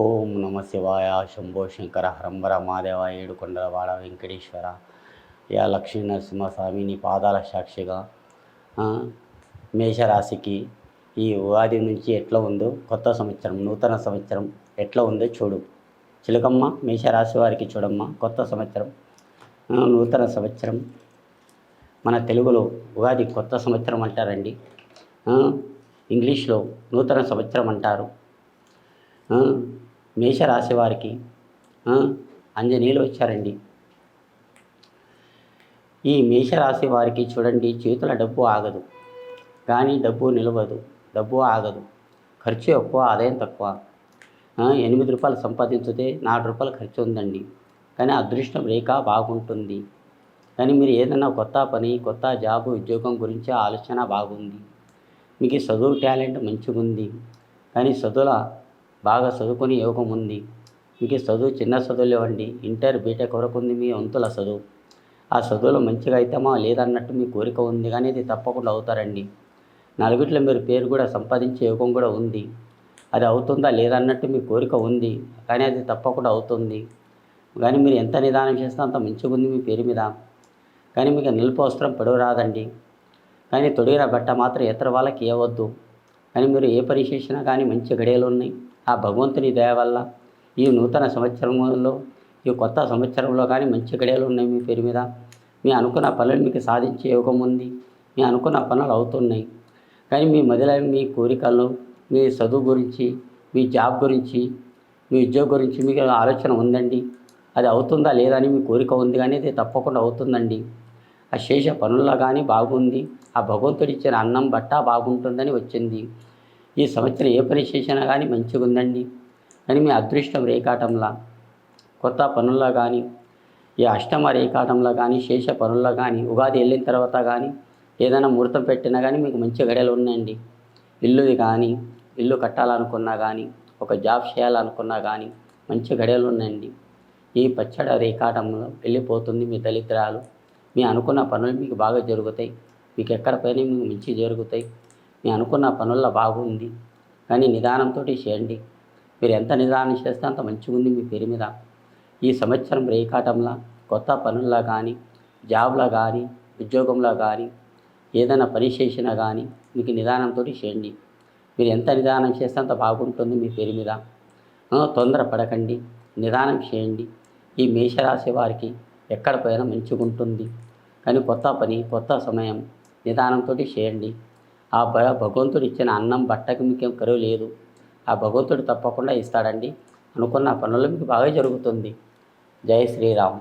ఓం నమ శివాయ శంభో శంకర హరంబర మాదేవ ఏడుకొండలవాడ వెంకటేశ్వర యా లక్ష్మీ నరసింహస్వామి నీ పాదాల సాక్షిగా మేషరాశికి ఈ ఉగాది నుంచి ఎట్లా ఉందో కొత్త సంవత్సరం నూతన సంవత్సరం ఎట్లా ఉందో చూడు. చిలకమ్మ మేషరాశి వారికి చూడమ్మ కొత్త సంవత్సరం నూతన సంవత్సరం. మన తెలుగులో ఉగాది కొత్త సంవత్సరం అంటారండి, ఇంగ్లీష్లో నూతన సంవత్సరం అంటారు. మేషరాశి వారికి అంజనీయులు వచ్చారండి. ఈ మేషరాశి వారికి చూడండి, చేతుల డబ్బు ఆగదు కానీ డబ్బు నిలవదు, డబ్బు ఆగదు, ఖర్చు ఎక్కువ ఆదాయం తక్కువ. 8 రూపాయలు సంపాదించితే 4 రూపాయలు ఖర్చు ఉందండి, కానీ అదృష్టం రేఖ బాగుంటుంది. కానీ మీరు ఏదైనా కొత్త పని, కొత్త జాబు, ఉద్యోగం గురించి ఆలోచన బాగుంది. మీకు చదువు టాలెంట్ మంచిగా ఉంది, కానీ బాగా చదువుకునే యోగం ఉంది. మీకు చదువు చిన్న చదువులు ఇవ్వండి, ఇంటర్ బీటెక్ వరకు ఉంది మీ వంతుల చదువు. ఆ చదువులో మంచిగా అవుతామా లేదన్నట్టు మీ కోరిక ఉంది, కానీ ఇది తప్పకుండా అవుతారండి. నలుగురిలో మీరు పేరు కూడా సంపాదించే యోగం కూడా ఉంది. అది అవుతుందా లేదన్నట్టు మీ కోరిక ఉంది, కానీ అది తప్పకుండా అవుతుంది. కానీ మీరు ఎంత నిదానం చేస్తే అంత మంచిగా ఉంది మీ పేరు మీద. కానీ మీకు నిలుపు వస్త్రం పొడవు రాదండి, కానీ తొడిగిన బట్ట మాత్రం ఇతర వాళ్ళకి ఇవ్వద్దు. కానీ మీరు ఏ పని చేసినా కానీ మంచి గడియలు ఉన్నాయి. ఆ భగవంతుని దయ వల్ల ఈ నూతన సంవత్సరంలో, ఈ కొత్త సంవత్సరంలో కానీ మంచి గడియలు ఉన్నాయి మీ పేరు మీద. మీ అనుకున్న పనులు మీకు సాధించే యోగం ఉంది, మీ అనుకున్న పనులు అవుతున్నాయి. కానీ మీ మొదలై మీ కోరికలు, మీ చదువు గురించి, మీ జాబ్ గురించి, మీ ఉద్యోగం గురించి మీకు ఆలోచన ఉందండి. అది అవుతుందా లేదా అని మీ కోరిక ఉంది, కానీ అది తప్పకుండా అవుతుందండి. ఆ శేష పనుల్లో కానీ బాగుంది, ఆ భగవంతుడు ఇచ్చిన అన్నం బట్ట బాగుంటుందని వచ్చింది. ఈ సంవత్సరం ఏ పని చేసినా కానీ మంచిగా ఉందండి. కానీ మీ అదృష్టం రేఖాటంలా కొత్త పనుల్లో కానీ, ఈ అష్టమ రేఖాటంలో కానీ, శేష పనుల్లో కానీ, ఉగాది వెళ్ళిన తర్వాత కానీ ఏదైనా ముహూర్తం పెట్టినా కానీ మీకు మంచి గడియలు ఉన్నాయండి. ఇల్లుది కానీ, ఇల్లు కట్టాలనుకున్నా కానీ, ఒక జాబ్ చేయాలనుకున్నా కానీ మంచి గడియలు ఉన్నాయండి. ఈ పచ్చడ రేఖాటంలో వెళ్ళిపోతుంది మీ దళిద్రాలు. మీ అనుకున్న పనులు మీకు బాగా జరుగుతాయి, మీకు ఎక్కడ పైన మీకు మంచి జరుగుతాయి. మీ అనుకున్న పనుల్లో బాగుంది, కానీ నిదానంతో చేయండి. మీరు ఎంత నిదానం చేస్తే అంత మంచిగా ఉంది మీ పేరు మీద. ఈ సంవత్సరం రేఖాటంలో కొత్త పనుల్లో కానీ, జాబ్లో కానీ, ఉద్యోగంలో కానీ, ఏదైనా పని చేసినా కానీ మీకు నిదానంతో చేయండి. మీరు ఎంత నిదానం చేస్తే అంత బాగుంటుంది మీ పేరు మీద. తొందర పడకండి, నిదానం చేయండి. ఈ మేషరాశి వారికి ఎక్కడ పోయినా మంచిగా ఉంటుంది, కానీ కొత్త పని, కొత్త సమయం నిదానంతో చేయండి. ఆ భగవంతుడు ఇచ్చిన అన్నం బట్టకి మీకేం కరువు లేదు. ఆ భగవంతుడు తప్పకుండా ఇస్తాడండి. అనుకున్న పనులు మీకు బాగా జరుగుతుంది. జై శ్రీరామ్.